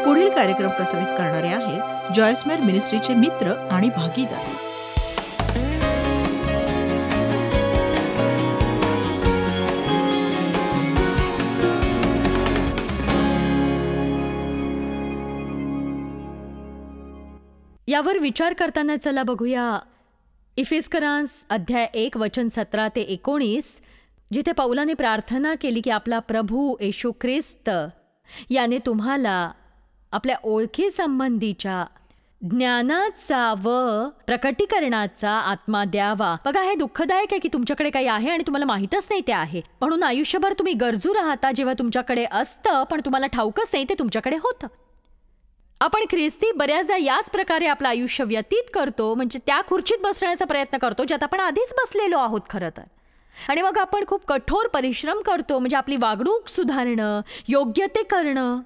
पुढील कार्यक्रम प्रसारित करणारे आहेत जॉयस्मेर मिनिस्ट्रीचे मित्र आणि भागीदार. यावर विचार करताना चला बघूया इफिस्करांस अध्याय 1 वचन 17 ते 19, जिथे पौलाने प्रार्थना केली की आपला प्रभू येशू ख्रिस्त याने तुम्हाला आपल्या ओळखी संबंधीच्या ज्ञानाचा व प्रकटीकरणाचा आत्मा द्यावा. बघा, हे दुःखदायक आहे की तुमच्याकडे काही आहे आणि तुम्हाला माहीतच नाही ते आहे. म्हणून आयुष्यभर तुम्ही गरजू राहता जेव्हा तुमच्याकडे असतं, पण तुम्हाला ठाऊकच नाही ते तुमच्याकडे होतं. आपण ख्रिस्ती बऱ्याचदा याच प्रकारे आपलं आयुष्य व्यतीत करतो, म्हणजे त्या खुर्चीत बसण्याचा प्रयत्न करतो ज्यात आपण आधीच बसलेलो आहोत खरं तर. आणि मग आपण खूप कठोर परिश्रम करतो, म्हणजे आपली वागणूक सुधारणं, योग्य ते करणं,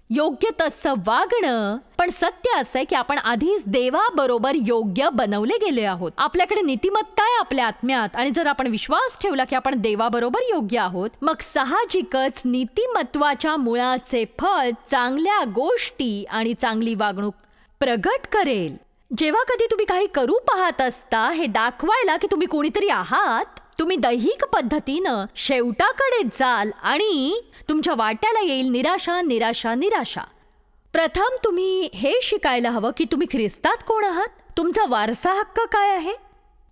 योग्य तसं वागणं. पण सत्य असं आहे की आपण आधीच देवाबरोबर योग्य बनवले गेले आहोत. आपल्याकडे नीतिमत्ता आहे आपल्या आत्म्यात, आणि जर आपण विश्वास ठेवला की आपण देवाबरोबर योग्य आहोत, मग साहजिकच नीतिमत्वाच्या मुळाचे फळ चांगल्या गोष्टी आणि चांगली वागणूक प्रगट करेल. जेव्हा कधी तुम्ही काही करू पाहत असता, हे दाखवायला की तुम्ही कोणीतरी आहात, तुम्ही दैहिक पद्धतीनं शेवटाकडे जाल आणि तुमच्या वाट्याला येईल निराशा, निराशा, निराशा. प्रथम तुम्ही हे शिकायला हवं की तुम्ही ख्रिस्तात कोण आहात, तुमचा वारसा हक्क काय आहे.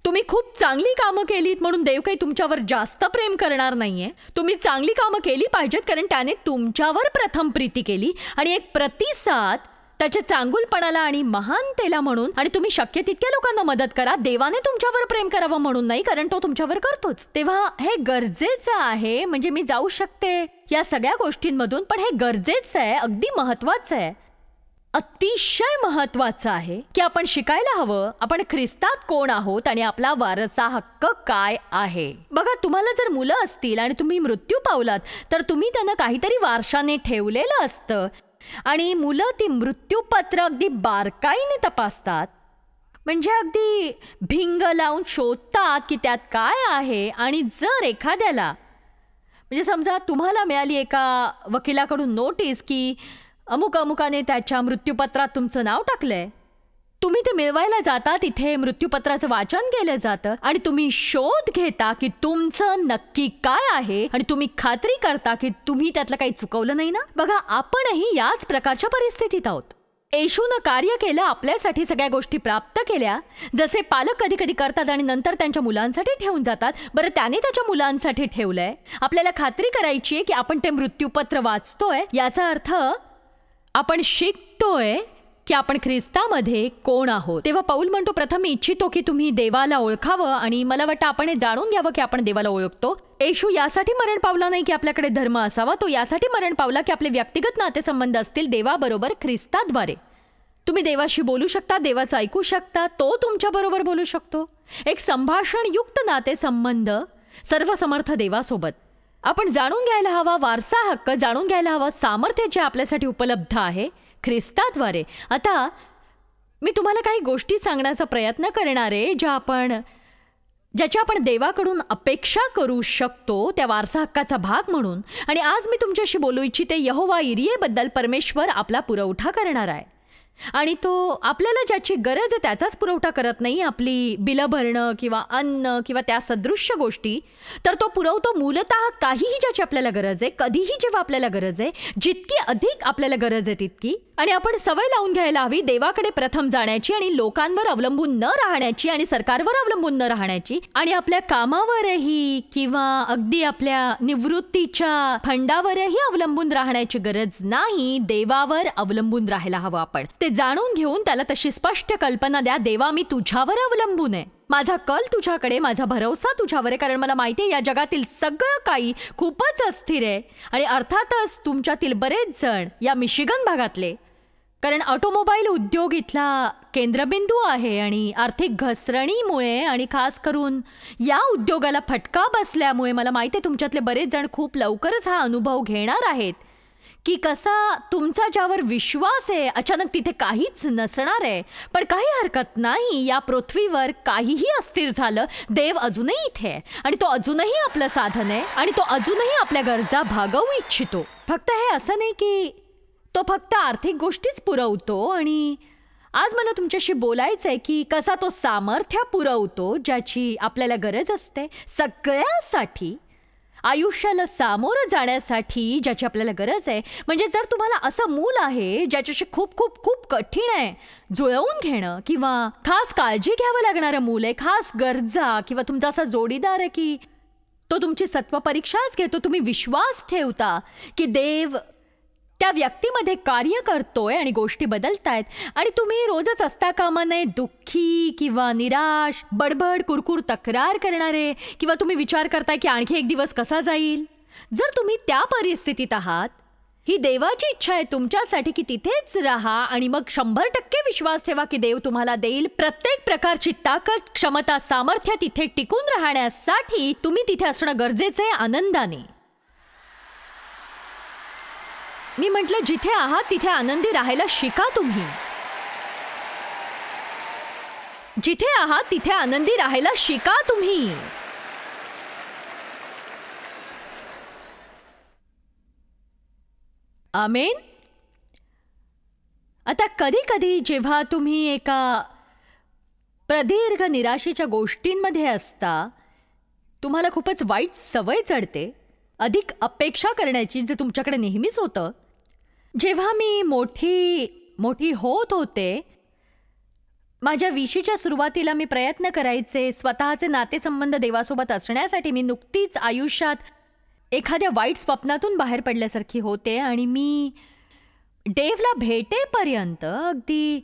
तुम्ही खूप चांगली कामं केलीत म्हणून देव काही तुमच्यावर जास्त प्रेम करणार नाहीये. तुम्ही चांगली कामं केली पाहिजेत कारण त्याने तुमच्यावर प्रथम प्रीती केली, आणि एक प्रतिसाद त्याच्या चांगुलपणाला आणि महानतेला म्हणून. आणि तुम्ही शक्य तितक्या लोकांना मदत करा. देवाने तुमच्यावर प्रेम करावं म्हणून नाही, कारण तो तुमच्यावर करतोच. तेव्हा हे गरजेचं आहे. म्हणजे मी जाऊ शकते या सगळ्या गोष्टींमधून, पण हे गरजेचं आहे, अगदी महत्वाचं आहे, अतिशय महत्वाचं आहे की आपण शिकायला हवं आपण ख्रिस्तात कोण आहोत आणि आपला वारसा हक्क काय आहे. बघा, तुम्हाला जर मुलं असतील आणि तुम्ही मृत्यू पावलात, तर तुम्ही त्यांना काहीतरी वारशाने ठेवलेलं असतं, आणि मुलं ती मृत्यूपत्र अगदी बारकाईने तपासतात. म्हणजे अगदी भिंग लावून शोधतात की त्यात काय आहे. आणि जर एखाद्याला, म्हणजे समजा तुम्हाला मिळाली एका वकिलाकडून नोटीस की अमुक अमुकाने त्याच्या मृत्यूपत्रात तुमचं नाव टाकलंय, तुम्ही ते मिळवायला जाता, तिथे मृत्यूपत्राचं वाचन केलं जातं आणि तुम्ही शोध घेता की तुमचं नक्की काय आहे, आणि तुम्ही खात्री करता की तुम्ही त्यातलं काही चुकवलं नाही ना. बघा, आपणही याच प्रकारच्या परिस्थितीत आहोत. येशूनं कार्य केलं, आपल्यासाठी सगळ्या गोष्टी प्राप्त केल्या, जसे पालक कधी कधी करतात आणि नंतर त्यांच्या मुलांसाठी ठेवून जातात. बरं, त्याने त्याच्या मुलांसाठी ठेवलंय. आपल्याला खात्री करायची आहे की आपण ते मृत्यूपत्र वाचतोय, याचा अर्थ आपण शिकतोय की आपण ख्रिस्तामध्ये कोण आहोत. तेव्हा पौल म्हणतो, प्रथम मी इच्छितो की तुम्ही देवाला ओळखावं, आणि मला वाटतं आपण हे जाणून घ्यावं की आपण देवाला ओळखतो. येशू यासाठी मरण पावला नाही की आपल्याकडे धर्म असावा, तो यासाठी मरण पावला की आपले व्यक्तिगत नातेसंबंध असतील देवाबरोबर ख्रिस्ताद्वारे. तुम्ही देवाशी बोलू शकता, देवाचं ऐकू शकता, तो तुमच्याबरोबर बोलू शकतो. एक संभाषणयुक्त नातेसंबंध सर्वसमर्थ देवासोबत. आपण जाणून घ्यायला हवा वारसा हक्क, जाणून घ्यायला हवा सामर्थ्य जे आपल्यासाठी उपलब्ध आहे ख्रिस्ताद्वारे. आता मी तुम्हाला काही गोष्टी सांगण्याचा प्रयत्न करणार आहे ज्याची आपण देवाकडून अपेक्षा करू शकतो त्या वारसा हक्काचा भाग म्हणून. आणि आज मी तुमच्याशी बोलू इच्छिते यहोवा इरियेबद्दल. परमेश्वर आपला पुरवठा करणार आहे, आणि तो आपल्याला ज्याची गरज आहे त्याचाच पुरवठा करत नाही, आपली बिलं भरणं किंवा अन्न किंवा त्या सदृश्य गोष्टी. तर तो पुरवतो मूलतः काहीही ज्याची आपल्याला गरज आहे, कधीही जेव्हा आपल्याला गरज आहे, जितकी अधिक आपल्याला गरज आहे तितकी. आणि आपण सवय लावून घ्यायला हवी देवाकडे प्रथम जाण्याची, आणि लोकांवर अवलंबून न राहण्याची, आणि सरकारवर अवलंबून न राहण्याची, आणि आपल्या कामावरही किंवा अगदी आपल्या निवृत्तीच्या फंडावरही अवलंबून राहण्याची गरज नाही. देवावर अवलंबून राहायला हवं आपण. ते जाणून घेऊन त्याला तशी स्पष्ट कल्पना द्या, देवा मी तुझ्यावर अवलंबून आहे, माझा कल तुझ्याकडे, माझा भरोसा तुझ्यावर आहे, कारण मला माहिती आहे या जगातील सगळं काही खूपच अस्थिर आहे. आणि अर्थातच तुमच्यातील बरेच जण या मिशिगन भागातले, कारण ऑटोमोबाईल उद्योग इथला केंद्रबिंदू आहे, आणि आर्थिक घसरणीमुळे आणि खास करून या उद्योगाला फटका बसल्यामुळे मला माहिती आहे तुमच्यातले बरेच जण खूप लवकरच हा अनुभव घेणार आहेत की कसा तुमचा ज्यावर विश्वास आहे अचानक तिथे काहीच नसणार आहे. पण काही हरकत नाही, या पृथ्वीवर काहीही अस्थिर झालं, देव अजूनही इथे आहे, आणि तो अजूनही आपलं साधन आहे, आणि तो अजूनही आपल्या गरजा भागवू इच्छितो. फक्त हे असं नाही की तो फक्त आर्थिक गोष्टीच पुरवतो. आणि आज मला तुमच्याशी बोलायचं आहे की कसा तो सामर्थ्य पुरवतो ज्याची आपल्याला गरज असते सगळ्यासाठी, आयुष्याला सामोरं जाण्यासाठी ज्याची आपल्याला गरज आहे. म्हणजे जर तुम्हाला असं मूल आहे ज्याच्याशी खूप खूप खूप कठीण आहे जुळवून घेणं, किंवा खास काळजी घ्यावं लागणारं मूल आहे, खास गरजा, किंवा तुमचा असा जोडीदार आहे की तो तुमची सत्व परीक्षाच घेतो, तुम्ही विश्वास ठेवता की देव त्या व्यक्तीमध्ये कार्य करतोय आणि गोष्टी बदलतायत, आणि तुम्ही रोजच असता कामा नये दुःखी किंवा निराश, बडबड कुरकुर तक्रार करणारे, किंवा तुम्ही विचार करताय की आणखी एक दिवस कसा जाईल. जर तुम्ही त्या परिस्थितीत आहात, ही देवाची इच्छा आहे तुमच्यासाठी की तिथेच राहा, आणि मग 100% विश्वास ठेवा की देव तुम्हाला देईल प्रत्येक प्रकारची ताकद, क्षमता, सामर्थ्य तिथे टिकून राहण्यासाठी. तुम्ही तिथे असणं गरजेचं आहे आनंदाने. मी म्हटलं जिथे आहात तिथे आनंदी राहायला शिका तुम्ही. जिथे आहात तिथे आनंदी राहायला शिका तुम्ही. आमेन. आता कधी कधी जेव्हा तुम्ही एका प्रदीर्घ निराशेच्या गोष्टींमध्ये असता, तुम्हाला खूपच वाईट सवय चढते अधिक अपेक्षा करण्याची, जे तुमच्याकडे नेहमीच होतं. जेव्हा मी मोठी होत होते, माझ्या 20च्या सुरुवातीला मी प्रयत्न करायचे स्वतःचे नातेसंबंध देवासोबत असण्यासाठी. मी नुकतीच आयुष्यात एखाद्या वाईट स्वप्नातून बाहेर पडल्यासारखी होते, आणि मी देवला भेटेपर्यंत अगदी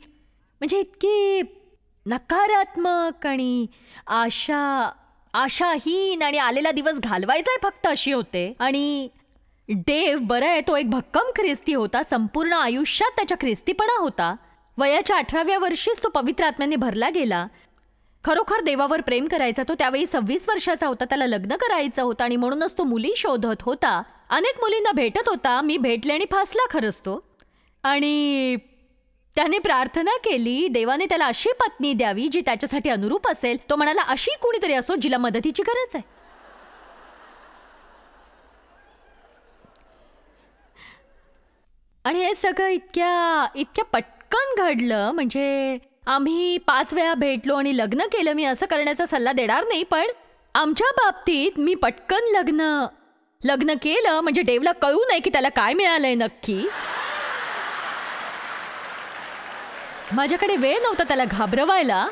म्हणजे इतकी नकारात्मक आणि आशाहीन आणि आलेला दिवस घालवायचाय फक्त अशी होते. आणि देव बरं आहे, तो एक भक्कम ख्रिस्ती होता, संपूर्ण आयुष्यात त्याच्या ख्रिस्तीपणा होता. वयाच्या 18व्या वर्षीच तो पवित्र आत्म्याने भरला गेला. खरोखर देवावर प्रेम करायचा तो. त्यावेळी 26 वर्षाचा होता, त्याला लग्न करायचं होतं, आणि म्हणूनच तो मुली शोधत होता. अनेक मुलींना भेटत होता. मी भेटले आणि फासला खरंच तो. आणि त्याने प्रार्थना केली, देवाने त्याला अशी पत्नी द्यावी जी त्याच्यासाठी अनुरूप असेल. तो म्हणाला अशी कुणीतरी असो जिला मदतीची गरज आहे. आणि हे सगळं इतक्या पटकन घडलं. म्हणजे आम्ही 5 वेळा भेटलो आणि लग्न केलं. मी असं करण्याचा सल्ला देणार नाही, पण आमच्या बाबतीत मी पटकन लग्न केलं. म्हणजे देवला कळू नये की त्याला काय मिळालंय नक्की. माझ्याकडे वेळ नव्हता त्याला घाबरवायला.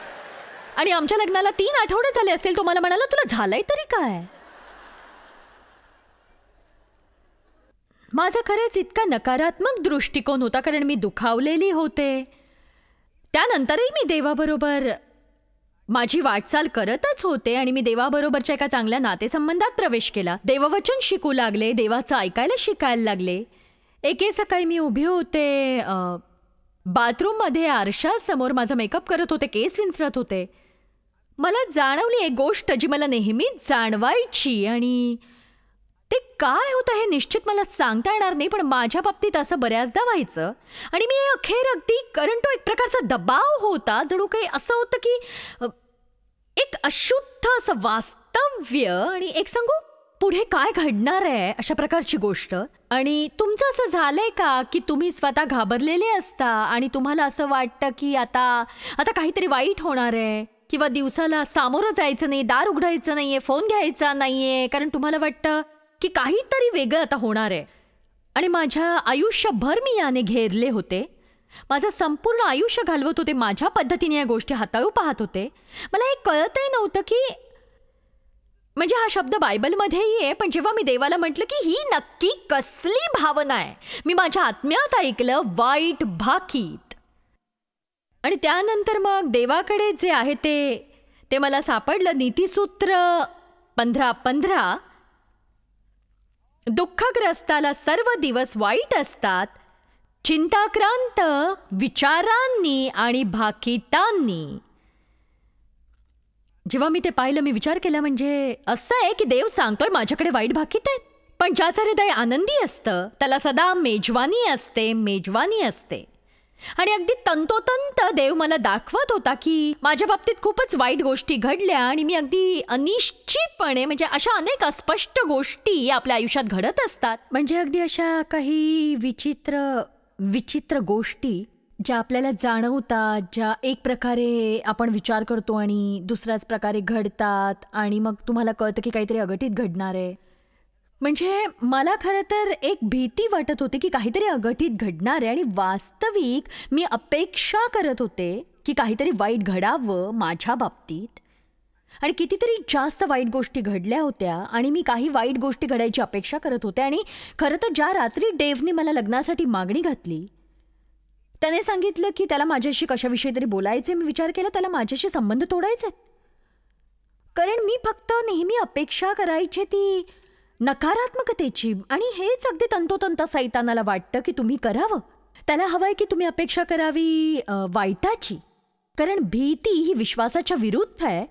आणि आमच्या लग्नाला 3 आठवडे झाले असतील. तो मला म्हणाला तुला झालंय तरी काय. माझा खरंच इतका नकारात्मक दृष्टिकोन होता, कारण मी दुखावलेली होते. त्यानंतरही मी देवाबरोबर माझी वाटचाल करतच होते, आणि मी देवाबरोबरच्या एका चांगल्या नातेसंबंधात प्रवेश केला. देववचन शिकू लागले, देवाचं ऐकायला शिकायला लागले. एके सकाळी मी उभी होते बाथरूममध्ये, आरशासमोर माझा मेकअप करत होते, केस विंचरत होते. मला जाणवली एक गोष्ट जी मला नेहमीच जाणवायची, आणि ते काय होतं हे निश्चित मला सांगता येणार नाही, पण माझ्या बाबतीत असं बऱ्याचदा व्हायचं. आणि मी अखेर अगदी, कारण तो एक प्रकारचा दबाव होता, जणू काही असं होतं की एक अशुद्ध असं वास्तव्य, आणि एक सांगू पुढे काय घडणार आहे अशा प्रकारची गोष्ट. आणि तुमचं असं झालंय का की तुम्ही स्वतः घाबरलेले असता, आणि तुम्हाला असं वाटतं की आता काहीतरी वाईट होणार आहे, किंवा दिवसाला सामोरं जायचं नाही, दार उघडायचं नाहीये, फोन घ्यायचा नाहीये, कारण तुम्हाला वाटतं की काहीतरी वेगळं आता होणार आहे. आणि माझ्या आयुष्यभर मी याने घेरले होते. माझं संपूर्ण आयुष्य घालवत होते, माझ्या पद्धतीने या गोष्टी हाताळू पाहत होते. मला हे कळतही नव्हतं की, म्हणजे हा शब्द बायबलमध्येही आहे, पण जेव्हा मी देवाला म्हटलं की ही नक्की कसली भावना आहे, मी माझ्या आत्म्यात ऐकलं वाईट भाकीत. आणि त्यानंतर मग देवाकडे जे आहे ते मला सापडलं. नीतिसूत्र 15:15, दुःखग्रस्ताला सर्व दिवस वाईट असतात, चिंताक्रांत विचारांनी आणि भाकितांनी. जेव्हा मी ते पाहिलं, मी विचार केला, म्हणजे असं आहे की देव सांगतोय माझ्याकडे वाईट भाकीत आहेत, पण ज्याचं हृदय आनंदी असतं त्याला सदा मेजवानी असते. आणि अगदी तंतोतंत देव मला दाखवत होता की माझ्या बाबतीत खूपच वाईट गोष्टी घडल्या, आणि मी अगदी अनिश्चितपणे, म्हणजे अशा अनेक अस्पष्ट गोष्टी आपल्या आयुष्यात घडत असतात. म्हणजे अगदी अशा काही विचित्र विचित्र गोष्टी ज्या आपल्याला जाणवतात, ज्या एक प्रकारे आपण विचार करतो आणि दुसऱ्याच प्रकारे घडतात आणि मग तुम्हाला कळतं की काहीतरी अघटित घडणार आहे. म्हणजे मला खरं तर एक भीती वाटत होती की काहीतरी अघटित घडणार आहे आणि वास्तविक मी अपेक्षा करत होते की काहीतरी वाईट घडावं माझ्या बाबतीत. आणि कितीतरी जास्त वाईट गोष्टी घडल्या होत्या आणि मी काही वाईट गोष्टी घडायची अपेक्षा करत होते. आणि खरं तर ज्या रात्री डेव्हने मला लग्नासाठी मागणी घातली, त्याने सांगितलं की त्याला माझ्याशी कशाविषयी तरी बोलायचे. मी विचार केला त्याला माझ्याशी संबंध तोडायचे, कारण मी फक्त नेहमी अपेक्षा करायची ती नकारात्मकतेची. आणि हेच अगदी तंतोतंत सैतानाला वाटतं की तुम्ही करावं. त्याला हवंय की तुम्ही अपेक्षा करावी वाईटाची, कारण भीती ही विश्वासाच्या विरुद्ध आहे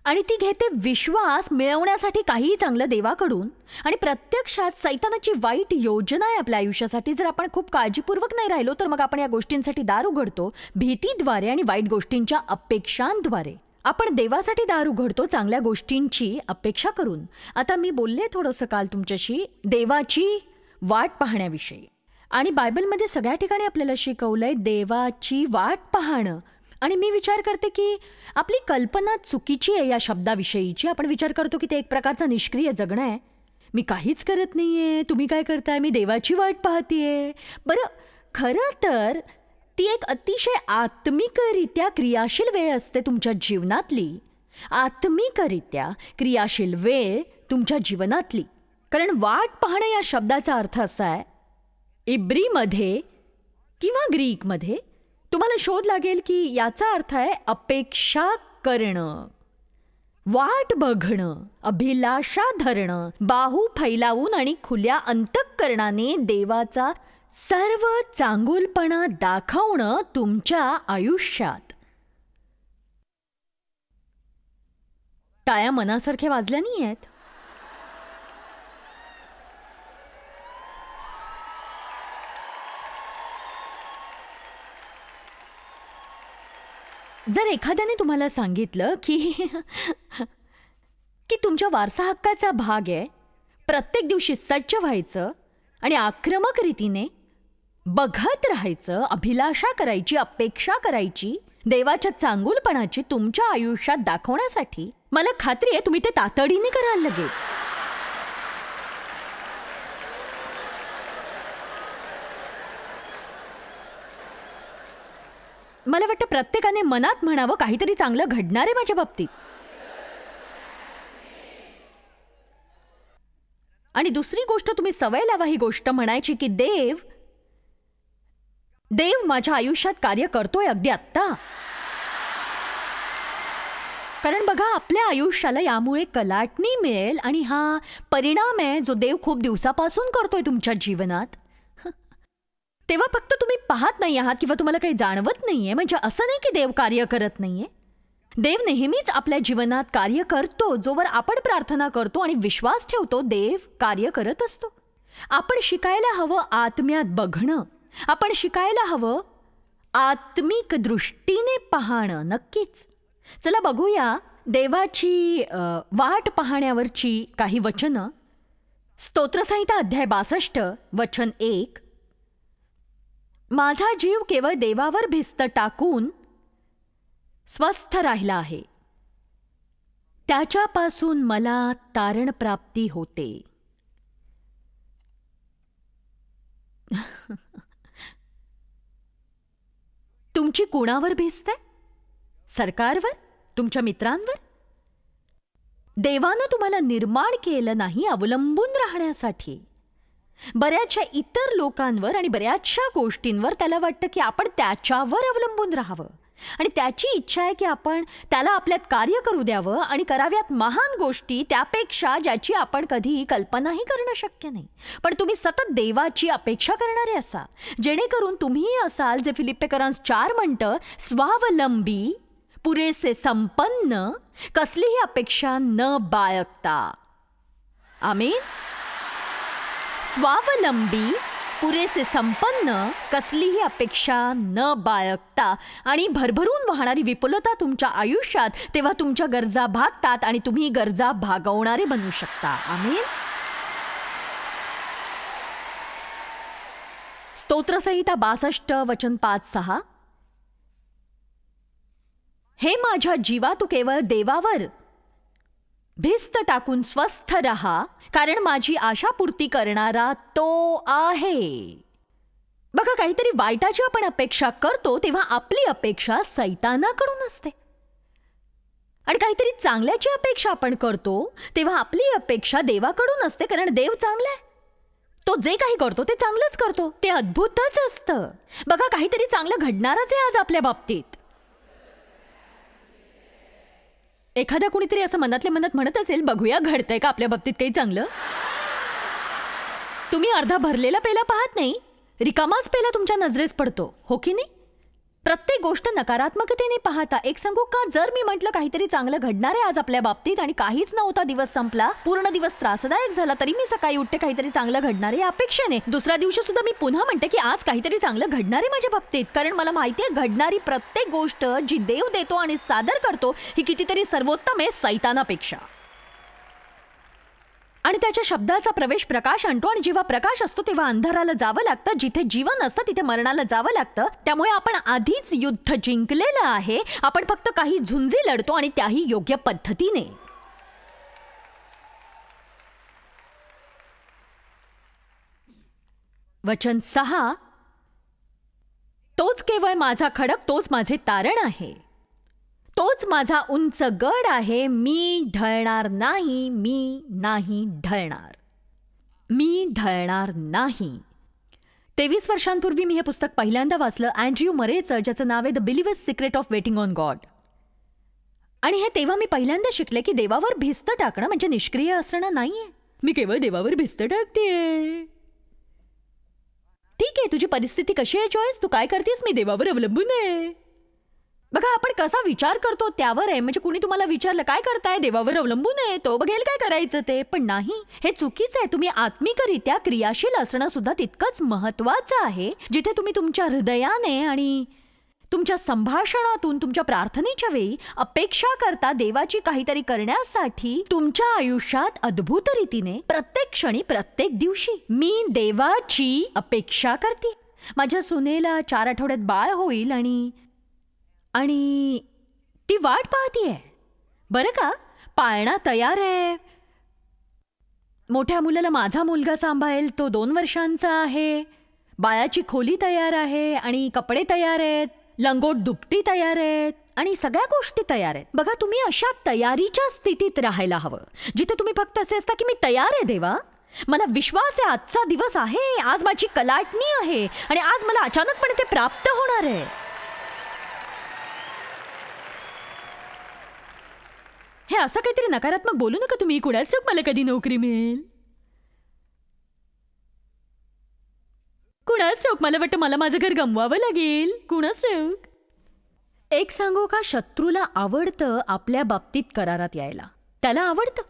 आणि ती घेते विश्वास मिळवण्यासाठी काहीही चांगलं देवाकडून. आणि प्रत्यक्षात सैतानाची वाईट योजना आहे आपल्या आयुष्यासाठी. जर आपण खूप काळजीपूर्वक नाही राहिलो तर मग आपण या गोष्टींसाठी दार उघडतो भीतीद्वारे आणि वाईट गोष्टींच्या अपेक्षांद्वारे. आपण देवासाठी दार उघडतो चांगल्या गोष्टींची अपेक्षा करून. आता मी बोलले थोडंसं काल तुमच्याशी देवाची वाट पाहण्याविषयी, आणि बायबलमध्ये सगळ्या ठिकाणी आपल्याला शिकवलंय देवाची वाट पाहणं. आणि मी विचार करते की आपली कल्पना चुकीची आहे या शब्दाविषयीची. आपण विचार करतो की ते एक प्रकारचं निष्क्रिय जगणं आहे. मी काहीच करत नाहीये, तुम्ही काय करताय, मी देवाची वाट पाहतेय. बरं, खरं तर ती एक अतिशय आत्मिकरित्या क्रियाशील वेळ असते तुमच्या जीवनातली. आत्मिकरित्या क्रियाशील वेळ तुमच्या जीवनातली. कारण वाट पाहणं या शब्दाचा अर्थ असा आहे, इब्रीमध्ये किंवा ग्रीकमध्ये तुम्हाला शोध लागेल की याचा अर्थ आहे अपेक्षा करणं, वाट बघणं, अभिलाषा धरणं, बाहू फैलावून आणि खुल्या अंतःकरणाने देवाचा सर्व चांगुलपणा दाखवणं तुमच्या आयुष्यात. टाळ्या मनासारखे वाजल्या नाही आहेत. जर एखाद्याने तुम्हाला सांगितलं की तुमच्या वारसा हक्काचा भाग आहे प्रत्येक दिवशी सज्ज व्हायचं आणि आक्रमक रीतीने बघत राहायचं, अभिलाषा करायची, अपेक्षा करायची देवाच्या चांगुलपणाची तुमच्या आयुष्यात दाखवण्यासाठी, मला खात्री आहे तुम्ही ते तातडीने कराल लगेच. मला वाटतं प्रत्येकाने मनात म्हणावं काहीतरी चांगलं घडणार आहे माझ्या बाबतीत. आणि दुसरी गोष्ट, तुम्ही सवय लावा ही गोष्ट म्हणायची की देव माझ्या आयुष्यात कार्य करतोय अगदी आत्ता. कारण बघा, आपल्या आयुष्याला यामुळे कलाटणी मिळेल आणि हा परिणाम आहे जो देव खूप दिवसापासून करतोय तुमच्या जीवनात. तेव्हा फक्त तुम्ही पाहत नाही आहात किंवा तुम्हाला काही जाणवत नाहीये, म्हणजे असं नाही की देव कार्य करत नाहीये. देव नेहमीच आपल्या जीवनात कार्य करतो. जोवर आपण प्रार्थना करतो आणि विश्वास ठेवतो, देव कार्य करत असतो. आपण शिकायला हवं आत्म्यात बघणं. आपण शिकायला हवं आत्मिक दृष्टीने पाहणं. नक्कीच. चला बघूया देवाची वाट पाहण्यावरची काही वचनं. स्तोत्रसंहिता अध्याय 62 वचन 1. माझा जीव केवळ देवावर भिस्त टाकून स्वस्थ राहिला आहे, त्याच्यापासून मला तारण प्राप्ती होते. तुमची कुणावर भिस्त आहे? सरकारवर? तुमच्या मित्रांवर? देवानं तुम्हाला निर्माण केलं नाही अवलंबून राहण्यासाठी. बऱ्याचशा इतर लोकांवर आणि बऱ्याचशा गोष्टींवर त्याला वाटतं की आपण त्याच्यावर अवलंबून राहावं आणि त्याची इच्छा आहे की आपण त्याला आपल्यात कार्य करू द्यावं आणि कराव्यात महान गोष्टी त्यापेक्षा ज्याची आपण कधीही कल्पनाही करणं शक्य नाही. पण तुम्ही सतत देवाची अपेक्षा करणारे असा, जेणेकरून तुम्ही असाल जे फिलिप्पिकरांस 4 म्हणतं, स्वावलंबी, पुरेसे संपन्न, कसलीही अपेक्षा न बाळगता. आमीन. स्वावलंबी, पुरेसे संपन्न, कसलीही अपेक्षा न बाळगता आणि भरभरून वाहणारी विपुलता तुमच्या आयुष्यात, तेव्हा तुमच्या गरजा भागतात आणि तुम्ही गरजा भागवणारे बनू शकता. आमीन. स्तोत्रसंहिता 62 वचन 5-6. हे माझ्या जीवा, तू केवळ देवावर भिस्त टाकून स्वस्थ रहा, कारण माझी आशापूर्ती करणारा तो आहे. बघा, काहीतरी वाईटाची आपण अपेक्षा करतो तेव्हा आपली अपेक्षा सैतानाकडून असते, आणि काहीतरी चांगल्याची अपेक्षा आपण करतो तेव्हा आपली अपेक्षा देवाकडून असते, कारण देव चांगला आहे. तो जे काही करतो ते चांगलंच करतो, ते अद्भुतच असतं. बघा, काहीतरी चांगलं घडणारच आहे आज आपल्या बाबतीत. एखादा कुणीतरी असं मनातल्या मनात म्हणत असेल, बघूया घडतंय का आपल्या बाबतीत काही चांगलं. तुम्ही अर्धा भरलेला पेला पाहत नाही, रिकामाच पेला तुमच्या नजरेस पडतो, हो की नाही? प्रत्येक गोष्ट नकारात्मकतेने पाहता. एक सांगू का, जर मी म्हटलं काहीतरी चांगलं घडणार आहे आज आपल्या बाबतीत आणि काहीच नव्हता, दिवस संपला, पूर्ण दिवस त्रासदायक झाला, तरी मी सकाळी उठते काहीतरी चांगलं घडणार आहे अपेक्षेने. दुसऱ्या दिवशी सुद्धा मी पुन्हा म्हणते की आज काहीतरी चांगलं घडणार आहे माझ्या बाबतीत, कारण मला माहिती आहे घडणारी प्रत्येक गोष्ट जी देव देतो आणि सादर करतो ही कितीतरी सर्वोत्तम आहे सैतानापेक्षा. आणि त्याच्या शब्दाचा प्रवेश प्रकाश आणतो, आणि जेव्हा प्रकाश असतो तेव्हा अंधाराला जावं लागतं. जिथे जीवन असतं तिथे मरणाला जावं लागतं. त्यामुळे आपण आधीच युद्ध जिंकलेलं आहे. आपण फक्त काही झुंजी लढतो, आणि त्याही योग्य पद्धतीने. वचन 6, तोच केवळ माझा खडक, तोच माझे तारण आहे, तोच माझा उंच गड आहे. मी ढळणार नाही, मी नाही ढळणार, मी ढळणार नाही. 23 वर्षांपूर्वी मी हे पुस्तक पहिल्यांदा वाचलं, अँड्र्यू मरेचं, ज्याचं नाव आहे the believers secret of waiting on God. आणि हे तेव्हा मी पहिल्यांदा शिकले की देवावर भिस्त टाकणं म्हणजे निष्क्रिय असणं नाहीये. मी केवळ देवावर भिस्त टाकतेय. ठीक आहे, तुझी परिस्थिती कशी आहे जॉयस, तू काय करतेस, मी देवावर अवलंबून आहे. बघा, आपण कसा विचार करतो त्यावर आहे. म्हणजे कुणी तुम्हाला विचारलं काय करताय, देवावर अवलंबून आहे, तो बघेल काय करायचं ते. पण नाही, हे चुकीचं आहे. तुम्ही आत्मिकरित्या क्रियाशील असणं सुद्धा तितकंच महत्वाचं आहे. जिथे तुम्ही तुमच्या हृदयाने आणि तुमच्या संभाषणातून, तुमच्या प्रार्थनेच्या वेळी अपेक्षा करता देवाची काहीतरी करण्यासाठी तुमच्या आयुष्यात अद्भुत रीतीने प्रत्येक क्षणी, प्रत्येक दिवशी मी देवाची अपेक्षा करते. माझ्या सुनेला 4 आठवड्यात बाळ होईल, आणि ती वाट पाहतीये. बरं का, पाळणा तयार आहे. मोठ्या मुलाला माझा मुलगा सांभाळेल, तो 2 वर्षांचा आहे. बाळाची खोली तयार आहे, आणि कपडे तयार आहेत, लंगोट दुपटी तयार आहेत, आणि सगळ्या गोष्टी तयार आहेत. बघा, तुम्ही अशा तयारीच्या स्थितीत राहायला हवं, जिथे तुम्ही फक्त असे असता की मी तयार आहे देवा, मला विश्वास आहे आजचा दिवस आहे, आज माझी कलाटणी आहे, आणि आज मला अचानकपणे ते प्राप्त होणार आहे. हे असं काहीतरी नकारात्मक बोलू नका तुम्ही. कुणास ठाऊक मला कधी नोकरी मिळेल, कुणास ठाऊक, मला वाटतं मला माझं घर गमवावं लागेल, कुणास ठाऊक. एक सांगू का, शत्रूला आवडतं आपल्या बाबतीत करारात यायला, त्याला आवडतं.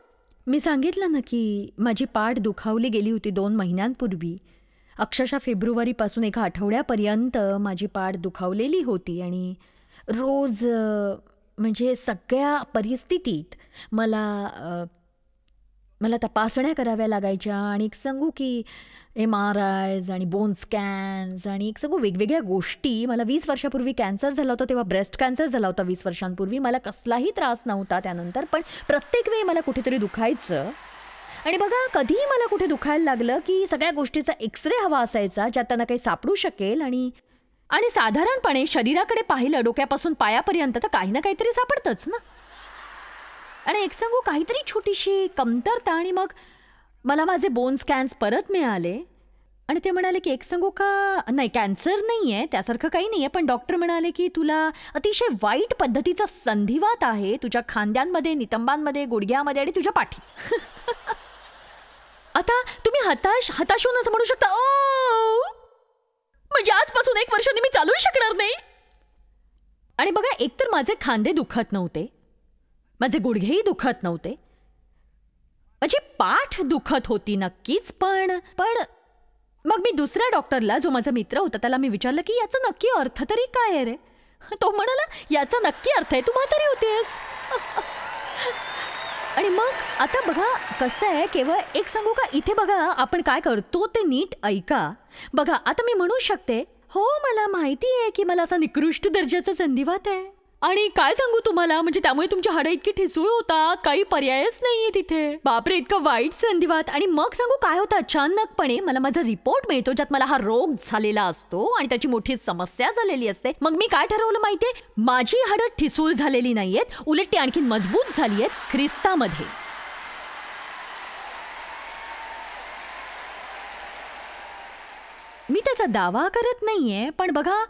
मी सांगितलं ना की माझी पाठ दुखावली गेली होती 2 महिन्यांपूर्वी. अक्षरशः फेब्रुवारीपासून 1 आठवड्यापर्यंत माझी पाठ दुखावलेली होती, आणि रोज म्हणजे सगळ्या परिस्थितीत मला तपासण्या कराव्या लागायच्या. आणि एक सांगू की MRIs आणि बोन स्कॅन्स आणि एक सांगू वेगवेगळ्या गोष्टी. मला 20 वर्षापूर्वी कॅन्सर झाला होता, तेव्हा ब्रेस्ट कॅन्सर झाला होता 20 वर्षांपूर्वी. मला कसलाही त्रास नव्हता त्यानंतर, पण प्रत्येक वेळी मला कुठेतरी दुखायचं. आणि बघा, कधीही मला कुठे दुखायला लागलं की सगळ्या गोष्टीचा एक्सरे हवा असायचा, ज्यात त्यांना काही सापडू शकेल. आणि साधारणपणे शरीराकडे पाहिलं, डोक्यापासून पायापर्यंत, तर काही ना काहीतरी सापडतंच ना. आणि एक सांगू, काहीतरी छोटीशी कमतरता. आणि मग मला माझे बोन स्कॅन्स परत मिळाले, आणि ते म्हणाले की एक सांगू का, नाही, कॅन्सर नाही आहे, त्यासारखं काही नाही आहे, पण डॉक्टर म्हणाले की तुला अतिशय वाईट पद्धतीचा संधिवात आहे तुझ्या खांद्यांमध्ये, नितंबांमध्ये, गुडघ्यामध्ये आणि तुझ्या पाठी. आता तुम्ही हताश होऊन असं म्हणू शकता, ओ म्हणजे आजपासून 1 वर्षांनी मी चालूही शकणार नाही. आणि बघा, एकतर माझे खांदे दुखत नव्हते, माझे गुडघेही दुखत नव्हते, माझी पाठ दुखत होती नक्कीच. पण मग मी दुसऱ्या डॉक्टरला, जो माझा मित्र होता, त्याला मी विचारलं की याचा नक्की अर्थ तरी काय आहे रे. तो म्हणाला, याचा नक्की अर्थ आहे तू म्हातारी होतेस. आणि मग आता बघा कसं आहे, केवळ एक सांगू का, इथे बघा आपण काय करतो ते नीट ऐका. बघा आता मी म्हणू शकते, हो मला माहिती आहे की मला असा निकृष्ट दर्जाचा संधिवात आहे, आणि काय सांगू तुम्हाला, म्हणजे त्यामुळे तुमची हाडं इतकी ठिसूळ होतात, काही पर्यायच नाहीये तिथे. बापरे, इतकं वाईट संधिवात. आणि मग सांगू काय होतं, अचानकपणे मला माझा रिपोर्ट मिळतो ज्यात मला हा रोग झालेला असतो आणि त्याची मोठी समस्या झालेली असते. मग मी काय ठरवलं माहितीये, माझी हाडं ठिसूळ झालेली नाहीयेत, उलट ती आणखी मजबूत झाली आहेत ख्रिस्तामध्ये. मी त्याचा दावा करत नाहीये, पण बघा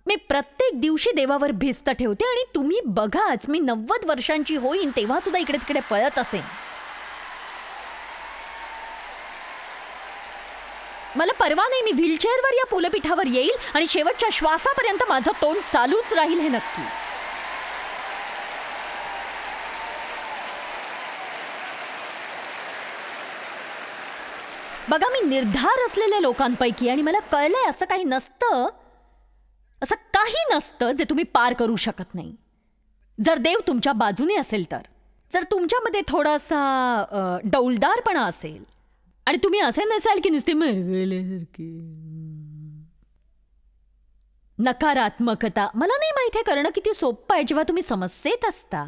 मी प्रत्येक दिवशी देवावर भिस्त ठेवते, आणि तुम्ही बघाच मी 90 वर्षांची होईन तेव्हा सुद्धा इकडे तिकडे पळत असेन. मला परवा नाही, मी व्हीलचेअरवर या पुलपीठावर येईल आणि शेवटच्या श्वासापर्यंत माझं तोंड चालूच राहील, हे नक्की. बघा मी निर्धार असलेल्या लोकांपैकी, आणि मला कळलंय असं काही नसतं, असं काही नसतं जे तुम्ही पार करू शकत नाही, जर देव तुमच्या बाजूने असेल तर. जर तुमच्यामध्ये थोडासा डौलदारपणा असेल आणि तुम्ही असे नसाल की नुसते मरगळल्यासारखे, नकारात्मकता. मला नाही माहिती आहे करणं किती सोपं आहे जेव्हा तुम्ही समस्येत असता.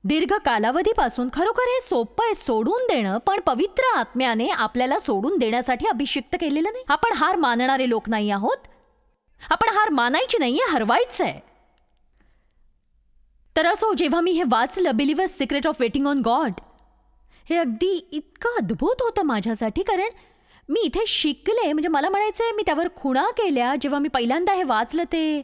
दीर्घ कालावधीपासून खरोखर हे सोपं आहे सोडून देणं, पण पवित्र आत्म्याने आपल्याला सोडून देण्यासाठी अभिषिक्त केलेलं नाही. आपण हार मानणारे लोक नाही आहोत, आपण हार मानायची नाहीये, हरवायचंय. तर असो, जेव्हा मी हे वाचलं, believers secret of waiting on God, हे अगदी इतकं अद्भुत होतं माझ्यासाठी, कारण मी इथे शिकले, म्हणजे मला म्हणायचंय मी त्यावर खुणा केल्या जेव्हा मी पहिल्यांदा हे वाचलं ते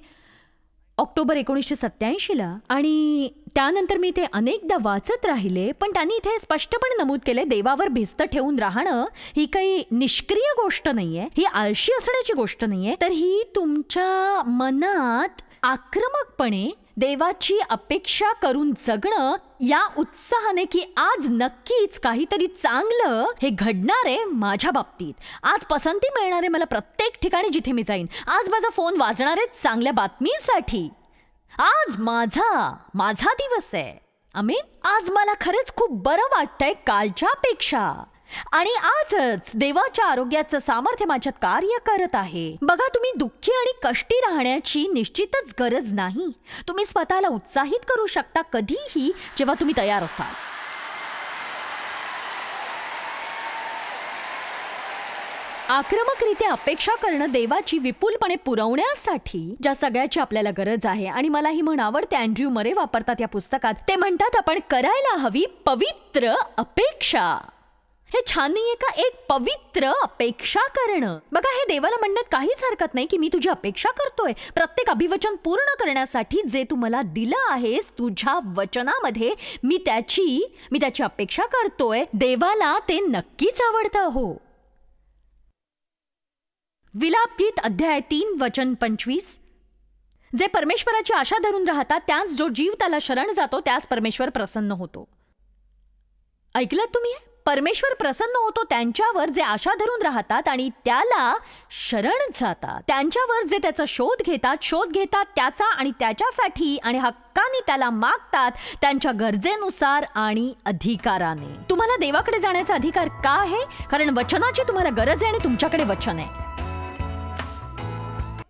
ऑक्टोबर 1987ला, आणि त्यानंतर मी ते अनेकदा वाचत राहिले. पण त्यांनी इथे स्पष्टपणे नमूद केले, देवावर भिस्त ठेवून राहणं ही काही निष्क्रिय गोष्ट नाहीये, ही आळशी असण्याची गोष्ट नाहीये, तर ही तुमच्या मनात आक्रमकपणे देवाची अपेक्षा करून जगणं, या उत्साहाने की आज नक्कीच काहीतरी चांगलं हे घडणार आहे माझ्या बाबतीत, आज पसंती मिळणार आहे मला प्रत्येक ठिकाणी जिथे मी जाईन, आज माझा फोन वाजणार आहे चांगल्या बातमीसाठी, आज माझा दिवस आहे. आमीन. आज मला खरंच खूप बरं वाटतंय कालच्या पेक्षा, आणि आजच देवाच्या आरोग्याचं सामर्थ्य माझ्यात कार्य करत आहे. बघा, तुम्ही दुःखी आणि कष्टी राहण्याची निश्चितच गरज नाही. तुम्ही स्वतःला उत्साहित करू शकता कधीही जेव्हा तुम्ही तयार असाल. आक्रमकरित्या अपेक्षा करणं देवाची विपुलपणे पुरवण्यासाठी ज्या सगळ्याची आपल्याला गरज आहे. आणि मला ही म्हण आवडते, अँड्र्यू मरे वापरतात या पुस्तकात. ते म्हणतात, आपण करायला हवी पवित्र अपेक्षा. हे छान नाहीये का, एक पवित्र अपेक्षा करणं. बघा, हे देवाला म्हणण्यात काहीच हरकत नाही की मी तुझी अपेक्षा करतोय. प्रत्येक अभिवचन पूर्ण करण्यासाठी जे तू मला दिलं आहेस तुझ्या वचनामध्ये, मी त्याची अपेक्षा करतोय. देवाला ते नक्कीच आवडतं. हो. विलापगीत अध्याय 3 वचन 25. जे परमेश्वराची आशा धरून राहतात त्यास जो जीव त्याला शरण जातो त्यास परमेश्वर प्रसन्न होतो. ऐकलं तुम्ही? परमेश्वर प्रसन्न होतो त्यांच्यावर जे आशा धरून राहतात आणि त्याला शरण जातात, त्यांच्यावर जे त्याचा शोध घेतात त्याचा आणि त्याच्यासाठी, आणि हक्काने त्याला मागतात त्यांच्या गरजेनुसार आणि अधिकाराने. तुम्हाला देवाकडे जाण्याचा अधिकार का आहे? कारण वचनाची तुम्हाला गरज आहे आणि तुमच्याकडे वचन आहे.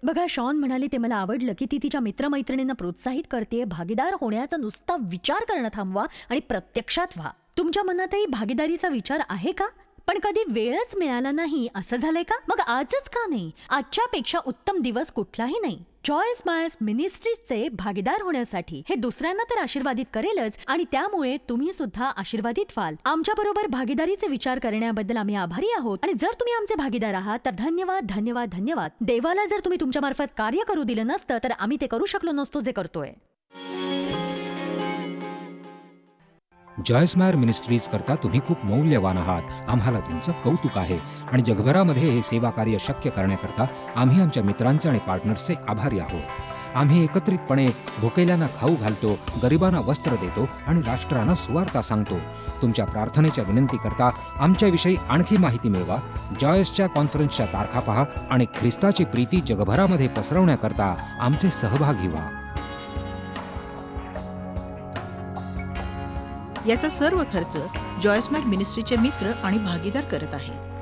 बघा, शॉन म्हणाली ते मला आवडलं की ती तिच्या मित्रमैत्रिणींना प्रोत्साहित करते, भागीदार होण्याचा नुसता विचार करणं थांबवा आणि प्रत्यक्षात व्हा. तुमच्या मनातही भागीदारीचा विचार आहे का? पण कधी वेळच मिळाला नाही असं झालंय का? मग आजच का नाही? आजच्यापेक्षा उत्तम दिवस कुठलाही नाही. जॉयस मायर्स मिनिस्ट्रीजचे भागीदार होण्यासाठी हे दुसऱ्यांना तर आशीर्वादित करेलच, आणि त्यामुळे तुम्ही सुद्धा आशीर्वादित व्हाल. आमच्या बरोबर भागीदारीचे विचार करण्याबद्दल आम्ही आभारी आहोत, आणि जर तुम्ही आमचे भागीदार आहात तर धन्यवाद धन्यवाद धन्यवाद. देवाला जर तुम्ही तुमच्या मार्फत कार्य करू दिलं नसतं तर आम्ही ते करू शकलो नसतो जे करतोय. जॉयस मायर मिनिस्ट्रीज करता तुम्ही खूप मौल्यवान आहात. आम्हाला तुमचं कौतुक आहे, आणि जगभरामध्ये हे सेवा कार्य शक्य करण्याकरता आम्ही आमच्या मित्रांचे आणि पार्टनर्सचे आभारी आहोत. आम्ही एकत्रितपणे भुकेल्यांना खाऊ घालतो, गरिबांना वस्त्र देतो आणि राष्ट्रांना सुवार्ता सांगतो. तुमच्या प्रार्थनेच्या विनंती करता आमच्याविषयी आणखी माहिती मिळवा. जॉयसच्या कॉन्फरन्सच्या तारखा पहा आणि ख्रिस्ताची प्रीती जगभरामध्ये पसरवण्याकरता आमचे सहभागी व्हा. याचा सर्व खर्च जॉयसमेर मिनिस्ट्रीचे मित्र आणि भागीदार करत आहेत.